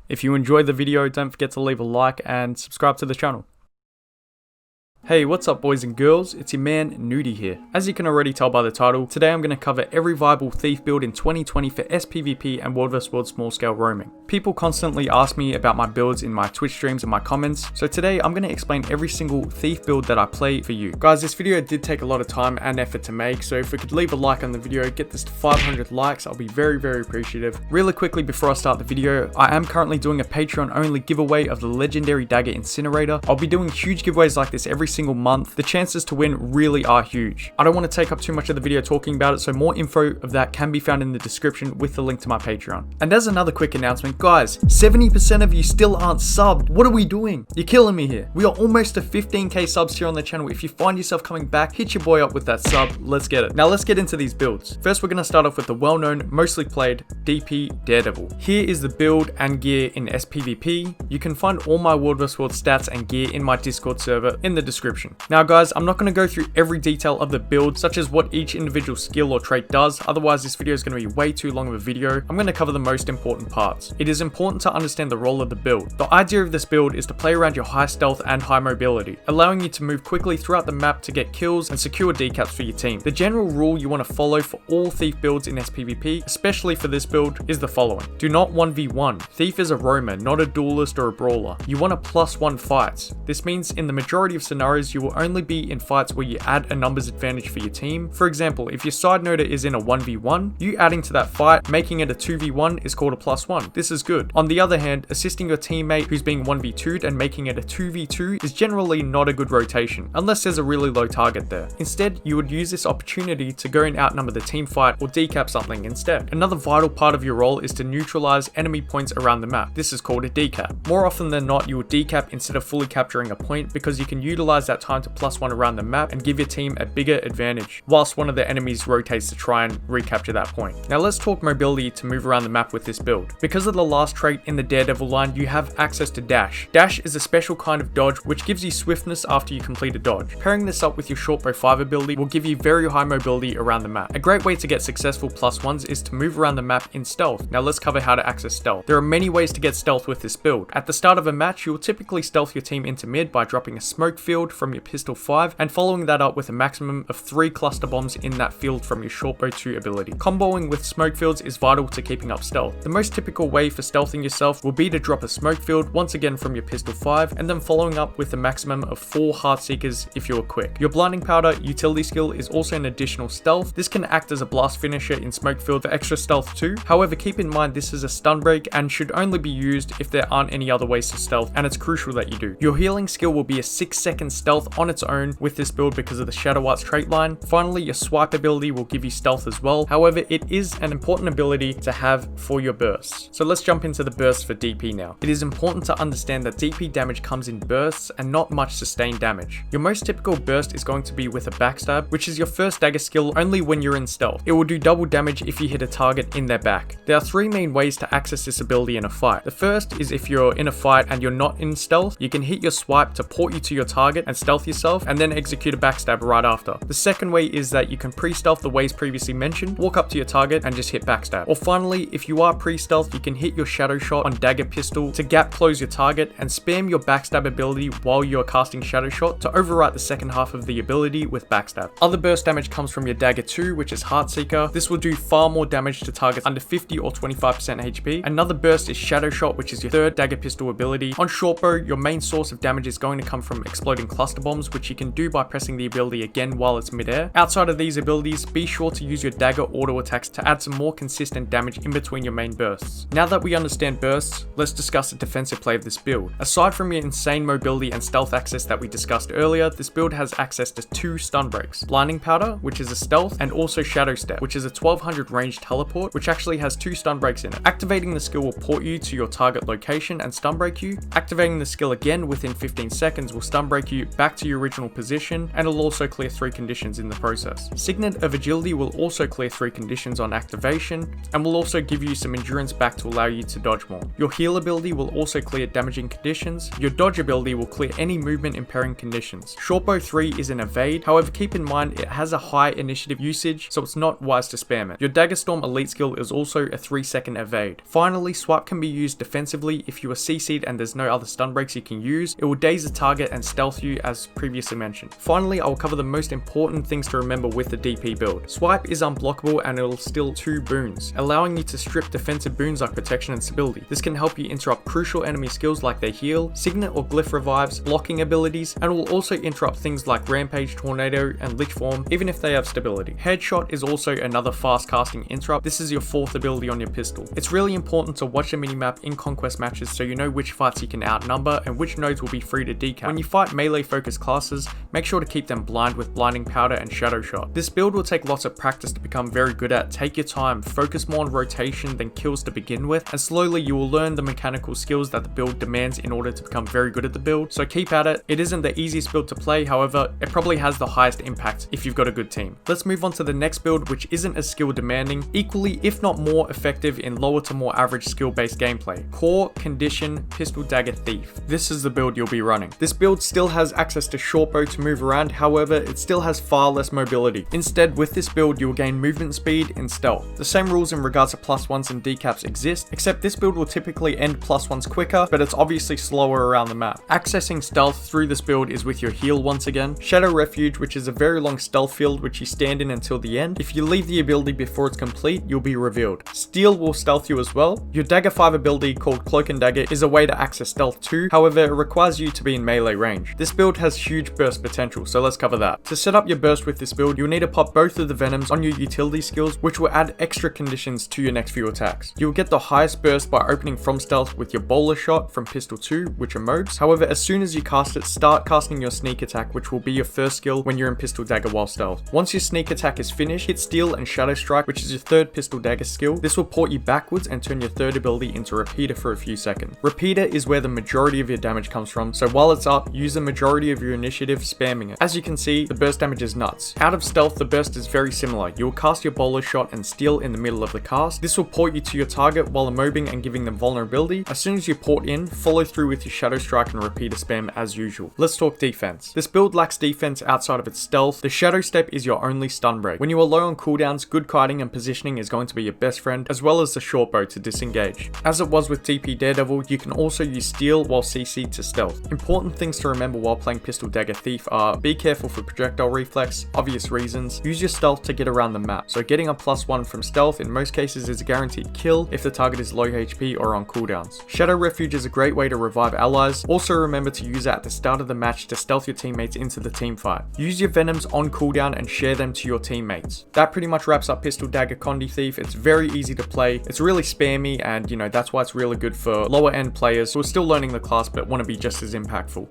If you enjoyed the video, don't forget to leave a like and subscribe to the channel. Hey, what's up boys and girls, it's your man Noody here. As you can already tell by the title, today I'm going to cover every viable thief build in 2020 for SPvP and World vs World small scale roaming. People constantly ask me about my builds in my Twitch streams and my comments, so today I'm going to explain every single thief build that I play for you. Guys, this video did take a lot of time and effort to make, so if we could leave a like on the video, get this to 500 likes, I'll be very appreciative. Really quickly before I start the video, I am currently doing a Patreon only giveaway of the legendary Dagger Incinerator. I'll be doing huge giveaways like this every single month. The chances to win really are huge. I don't want to take up too much of the video talking about it, so more info of that can be found in the description with the link to my Patreon. And as another quick announcement, guys, 70% of you still aren't subbed. What are we doing? You're killing me here. We are almost to 15k subs here on the channel. If you find yourself coming back, hit your boy up with that sub. Let's get it. Now let's get into these builds. First, we're going to start off with the well-known, mostly played DP Daredevil. Here is the build and gear in SPvP. You can find all my World vs World stats and gear in my Discord server in the description. Now guys, I'm not going to go through every detail of the build, such as what each individual skill or trait does, otherwise this video is going to be way too long of a video. I'm going to cover the most important parts. It is important to understand the role of the build. The idea of this build is to play around your high stealth and high mobility, allowing you to move quickly throughout the map to get kills and secure decaps for your team. The general rule you want to follow for all thief builds in SPvP, especially for this build, is the following. Do not 1v1. Thief is a roamer, not a duelist or a brawler. You want to +1 fights. This means in the majority of scenarios you will only be in fights where you add a numbers advantage for your team. For example, if your side noder is in a 1v1, you adding to that fight, making it a 2v1 is called a +1. This is good. On the other hand, assisting your teammate who's being 1v2'd and making it a 2v2 is generally not a good rotation, unless there's a really low target there. Instead, you would use this opportunity to go and outnumber the team fight or decap something instead. Another vital part of your role is to neutralize enemy points around the map. This is called a decap. More often than not, you will decap instead of fully capturing a point because you can utilize that time to +1 around the map and give your team a bigger advantage, whilst one of the enemies rotates to try and recapture that point. Now let's talk mobility to move around the map with this build. Because of the last trait in the Daredevil line, you have access to dash. Dash is a special kind of dodge which gives you swiftness after you complete a dodge. Pairing this up with your short bow 5 ability will give you very high mobility around the map. A great way to get successful +1s is to move around the map in stealth. Now let's cover how to access stealth. There are many ways to get stealth with this build. At the start of a match, you will typically stealth your team into mid by dropping a smoke field from your pistol 5 and following that up with a maximum of 3 cluster bombs in that field from your shortbow 2 ability. Comboing with smoke fields is vital to keeping up stealth. The most typical way for stealthing yourself will be to drop a smoke field once again from your pistol 5 and then following up with a maximum of 4 heart seekers if you are quick. Your blinding powder utility skill is also an additional stealth. This can act as a blast finisher in smoke field for extra stealth too. However, keep in mind this is a stun break and should only be used if there aren't any other ways to stealth, and it's crucial that you do. Your healing skill will be a 6-second stealth on its own with this build because of the Shadow Arts trait line. Finally, your swipe ability will give you stealth as well. However, it is an important ability to have for your bursts. So let's jump into the bursts for DP now. It is important to understand that DP damage comes in bursts and not much sustained damage. Your most typical burst is going to be with a backstab, which is your first dagger skill only when you're in stealth. It will do double damage if you hit a target in their back. There are 3 main ways to access this ability in a fight. The first is if you're in a fight and you're not in stealth, you can hit your swipe to port you to your target and stealth yourself and then execute a backstab right after. The second way is that you can pre-stealth the ways previously mentioned, walk up to your target and just hit backstab. Or finally, if you are pre-stealth, you can hit your shadow shot on dagger pistol to gap close your target and spam your backstab ability while you are casting shadow shot to overwrite the second half of the ability with backstab. Other burst damage comes from your dagger 2, which is heart seeker. This will do far more damage to targets under 50 or 25% HP. Another burst is shadow shot, which is your third dagger pistol ability. On shortbow, your main source of damage is going to come from exploding cluster bombs, which you can do by pressing the ability again while it's midair. Outside of these abilities, be sure to use your dagger auto attacks to add some more consistent damage in between your main bursts. Now that we understand bursts, let's discuss the defensive play of this build. Aside from your insane mobility and stealth access that we discussed earlier, this build has access to 2 stun breaks. Blinding powder, which is a stealth, and also shadow step, which is a 1200 range teleport, which actually has 2 stun breaks in it. Activating the skill will port you to your target location and stun break you. Activating the skill again within 15 seconds will stun break you you back to your original position, and it'll also clear 3 conditions in the process. Signet of Agility will also clear 3 conditions on activation, and will also give you some endurance back to allow you to dodge more. Your Heal ability will also clear damaging conditions. Your Dodge ability will clear any movement impairing conditions. Shortbow 3 is an evade, however keep in mind it has a high initiative usage, so it's not wise to spam it. Your Dagger Storm elite skill is also a 3-second evade. Finally, Swipe can be used defensively. If you are CC'd and there's no other stun breaks you can use, it will daze the target and stealth you as previously mentioned. Finally, I will cover the most important things to remember with the DP build. Swipe is unblockable and it'll steal 2 boons, allowing you to strip defensive boons like protection and stability. This can help you interrupt crucial enemy skills like their heal, signet or glyph revives, blocking abilities, and will also interrupt things like rampage, tornado, and lich form even if they have stability. Headshot is also another fast casting interrupt. This is your 4th ability on your pistol. It's really important to watch the minimap in conquest matches so you know which fights you can outnumber and which nodes will be free to decap. When you fight melee focused classes, make sure to keep them blind with blinding powder and shadow shot. This build will take lots of practice to become very good at. Take your time, focus more on rotation than kills to begin with, and slowly you will learn the mechanical skills that the build demands in order to become very good at the build. So keep at it. It isn't the easiest build to play, however, it probably has the highest impact if you've got a good team. Let's move on to the next build, which isn't as skill demanding, equally if not more effective in lower to more average skill based gameplay. Core Condition Pistol Dagger Thief. This is the build you'll be running. This build still has access to shortbow to move around, however it still has far less mobility. Instead, with this build you will gain movement speed and stealth. The same rules in regards to +1s and decaps exist, except this build will typically end +1s quicker, but it's obviously slower around the map. Accessing stealth through this build is with your heal once again. Shadow Refuge, which is a very long stealth field which you stand in until the end. If you leave the ability before it's complete, you'll be revealed. Steel will stealth you as well. Your Dagger 5 ability called Cloak and Dagger is a way to access stealth too, however it requires you to be in melee range. This build has huge burst potential, so let's cover that. To set up your burst with this build, you'll need to pop both of the venoms on your utility skills, which will add extra conditions to your next few attacks. You'll get the highest burst by opening from stealth with your bowler shot from pistol 2, which are mobs. However, as soon as you cast it, start casting your sneak attack, which will be your first skill when you're in pistol dagger while stealth. Once your sneak attack is finished, hit steal and shadow strike, which is your 3rd pistol dagger skill. This will port you backwards and turn your 3rd ability into repeater for a few seconds. Repeater is where the majority of your damage comes from, so while it's up, use the majority of your initiative spamming it. As you can see, the burst damage is nuts. Out of stealth, the burst is very similar. You will cast your bowler shot and steal in the middle of the cast. This will port you to your target while mobbing and giving them vulnerability. As soon as you port in, follow through with your shadow strike and repeater spam as usual. Let's talk defense. This build lacks defense outside of its stealth. The shadow step is your only stun break. When you are low on cooldowns, good kiting and positioning is going to be your best friend, as well as the short bow to disengage. As it was with DP Daredevil, you can also use steal while CC to stealth. Important things to remember while playing Pistol Dagger Thief are: be careful for projectile reflex, obvious reasons, use your stealth to get around the map. So getting a +1 from stealth in most cases is a guaranteed kill if the target is low HP or on cooldowns. Shadow Refuge is a great way to revive allies. Also remember to use it at the start of the match to stealth your teammates into the team fight. Use your venoms on cooldown and share them to your teammates. That pretty much wraps up Pistol Dagger Condi Thief. It's very easy to play. It's really spammy, and that's why it's really good for lower end players who are still learning the class but want to be just as impactful.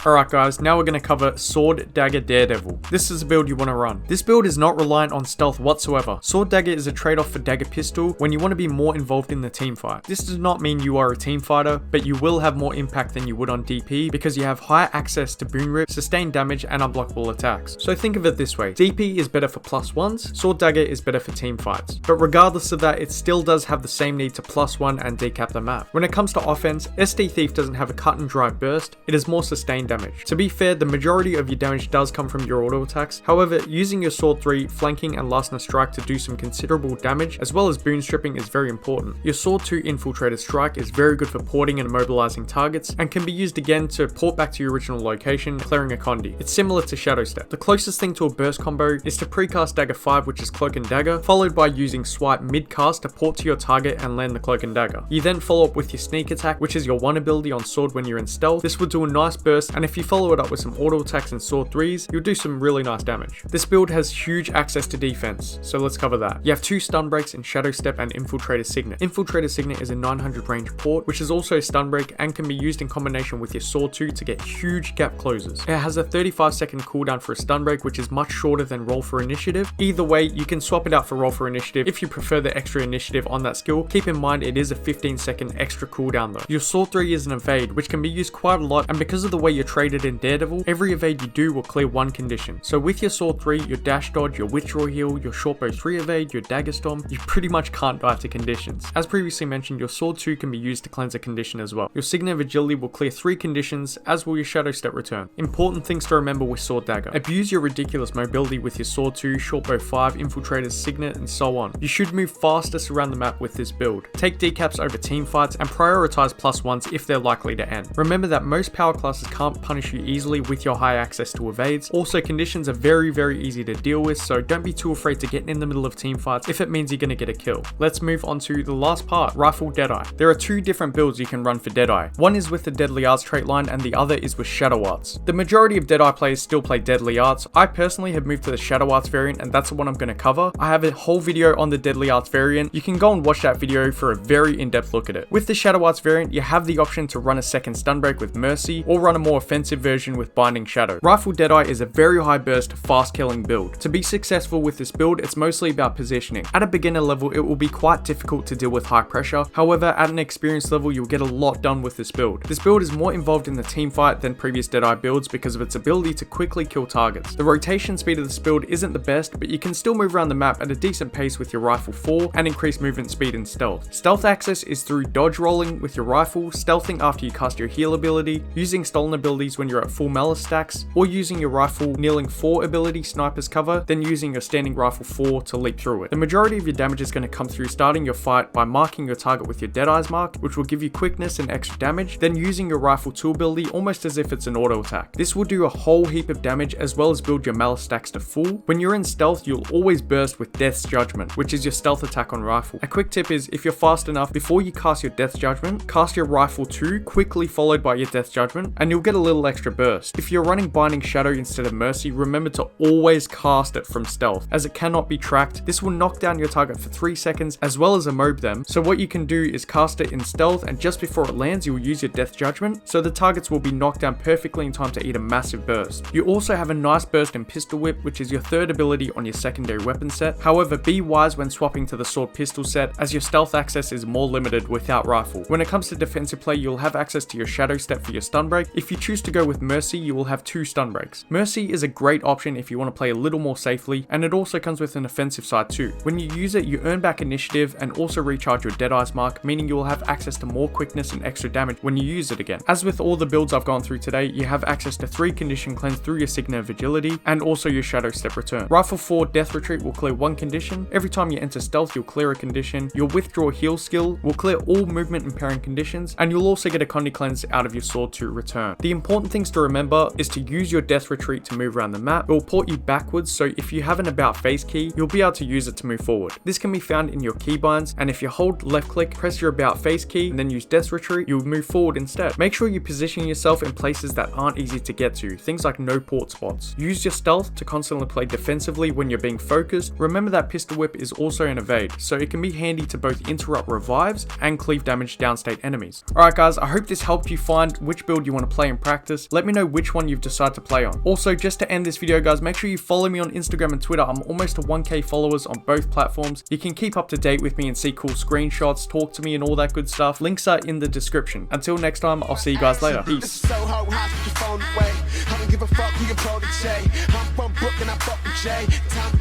Alright guys, now we're going to cover Sword Dagger Daredevil. This is a build you want to run. This build is not reliant on stealth whatsoever. Sword Dagger is a trade-off for Dagger Pistol when you want to be more involved in the team fight. This does not mean you are a team fighter, but you will have more impact than you would on DP because you have higher access to boon rip, sustained damage, and unblockable attacks. So think of it this way: DP is better for +1s, Sword Dagger is better for team fights. But regardless of that, it still does have the same need to +1 and decap the map. When it comes to offense, SD Thief doesn't have a cut and dry burst, it is more sustained damage. To be fair, the majority of your damage does come from your auto attacks. However, using your Sword 3, flanking, and last in a strike to do some considerable damage, as well as boon stripping, is very important. Your Sword 2 Infiltrated Strike is very good for porting and immobilizing targets, and can be used again to port back to your original location, clearing a Condi. It's similar to Shadow Step. The closest thing to a burst combo is to precast Dagger 5, which is Cloak and Dagger, followed by using Swipe mid-cast to port to your target and land the Cloak and Dagger. You then follow up with your Sneak Attack, which is your 1 ability on Sword when you're in stealth. This will do a nice burst, and if you follow it up with some auto attacks and Sword 3s, you'll do some really nice damage. This build has huge access to defense, so let's cover that. You have 2 stun breaks in Shadow Step and Infiltrator Signet. Infiltrator Signet is a 900 range port, which is also a stun break and can be used in combination with your Sword 2 to get huge gap closes. It has a 35-second cooldown for a stun break, which is much shorter than Roll for Initiative. Either way, you can swap it out for Roll for Initiative if you prefer the extra initiative on that skill. Keep in mind it is a 15-second extra cooldown though. Your Sword 3 is an evade, which can be used quite a lot, and because of the way your traded in Daredevil, every evade you do will clear one condition. So with your sword 3, your dash dodge, your withdraw heal, your shortbow 3 evade, your dagger storm, you pretty much can't die to conditions. As previously mentioned, your sword 2 can be used to cleanse a condition as well. Your signet of agility will clear 3 conditions, as will your shadow step return. Important things to remember with sword dagger: abuse your ridiculous mobility with your sword 2, shortbow 5, infiltrator's signet, and so on. You should move fastest around the map with this build. Take decaps over team fights and prioritize +1s if they're likely to end. Remember that most power classes can't punish you easily with your high access to evades. Also, conditions are very easy to deal with, so don't be too afraid to get in the middle of team fights if it means you're gonna get a kill. Let's move on to the last part, rifle Deadeye. There are 2 different builds you can run for Deadeye. One is with the Deadly Arts trait line and the other is with Shadow Arts. The majority of Deadeye players still play Deadly Arts. I personally have moved to the Shadow Arts variant, and that's the one I'm gonna cover. I have a whole video on the Deadly Arts variant. You can go and watch that video for a very in-depth look at it. With the Shadow Arts variant, you have the option to run a second stun break with Mercy or run a more offensive version with Binding Shadow. Rifle Deadeye is a very high burst, fast killing build. To be successful with this build, it's mostly about positioning. At a beginner level, it will be quite difficult to deal with high pressure. However, at an experienced level, you'll get a lot done with this build. This build is more involved in the team fight than previous Deadeye builds because of its ability to quickly kill targets. The rotation speed of this build isn't the best, but you can still move around the map at a decent pace with your rifle 4 and increase movement speed and stealth. Stealth access is through dodge rolling with your rifle, stealthing after you cast your heal ability, using stolen abilities when you're at full malice stacks, or using your rifle kneeling 4 ability sniper's cover, then using your standing rifle 4 to leap through it. The majority of your damage is going to come through starting your fight by marking your target with your Deadeye's mark, which will give you quickness and extra damage, then using your rifle 2 ability almost as if it's an auto attack. This will do a whole heap of damage as well as build your malice stacks to full. When you're in stealth, you'll always burst with Death's Judgment, which is your stealth attack on rifle. A quick tip is, if you're fast enough, before you cast your Death's Judgment, cast your rifle 2 quickly followed by your Death's Judgment, and you'll get a little extra burst. If you're running Binding Shadow instead of Mercy, remember to always cast it from stealth, as it cannot be tracked. This will knock down your target for 3 seconds as well as immob them, so what you can do is cast it in stealth, and just before it lands you will use your Death Judgment, so the targets will be knocked down perfectly in time to eat a massive burst. You also have a nice burst in Pistol Whip, which is your 3rd ability on your secondary weapon set. However, be wise when swapping to the sword pistol set, as your stealth access is more limited without rifle. When it comes to defensive play, you'll have access to your shadow step for your stun break. If you choose to go with Mercy, you will have 2 stun breaks. Mercy is a great option if you want to play a little more safely, and it also comes with an offensive side too. When you use it, you earn back initiative and also recharge your Deadeye's mark, meaning you will have access to more quickness and extra damage when you use it again. As with all the builds I've gone through today, you have access to 3 condition cleanse through your signet of agility and also your shadow step return. Rifle 4 Death Retreat will clear 1 condition. Every time you enter stealth, you'll clear a condition. Your withdraw heal skill will clear all movement impairing conditions, and you'll also get a condi cleanse out of your sword to return. The important things to remember is to use your Death Retreat to move around the map. It will port you backwards, so if you have an about face key, you'll be able to use it to move forward. This can be found in your keybinds, and if you hold left click, press your about face key, and then use Death Retreat, you'll move forward instead. Make sure you position yourself in places that aren't easy to get to, things like no port spots. Use your stealth to constantly play defensively when you're being focused. Remember that Pistol Whip is also an evade, so it can be handy to both interrupt revives and cleave damage downstate enemies. Alright guys, I hope this helped you find which build you want to play in practice. Let me know which one you've decided to play on. Also, just to end this video guys, make sure you follow me on Instagram and Twitter. I'm almost to 1k followers on both platforms. You can keep up to date with me and see cool screenshots, talk to me and all that good stuff. Links are in the description. Until next time, I'll see you guys later. Peace.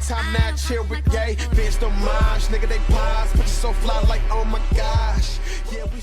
Time now, chill with gay. Fans don't mind, nigga, they pause, but you so fly like, oh my gosh. Yeah, we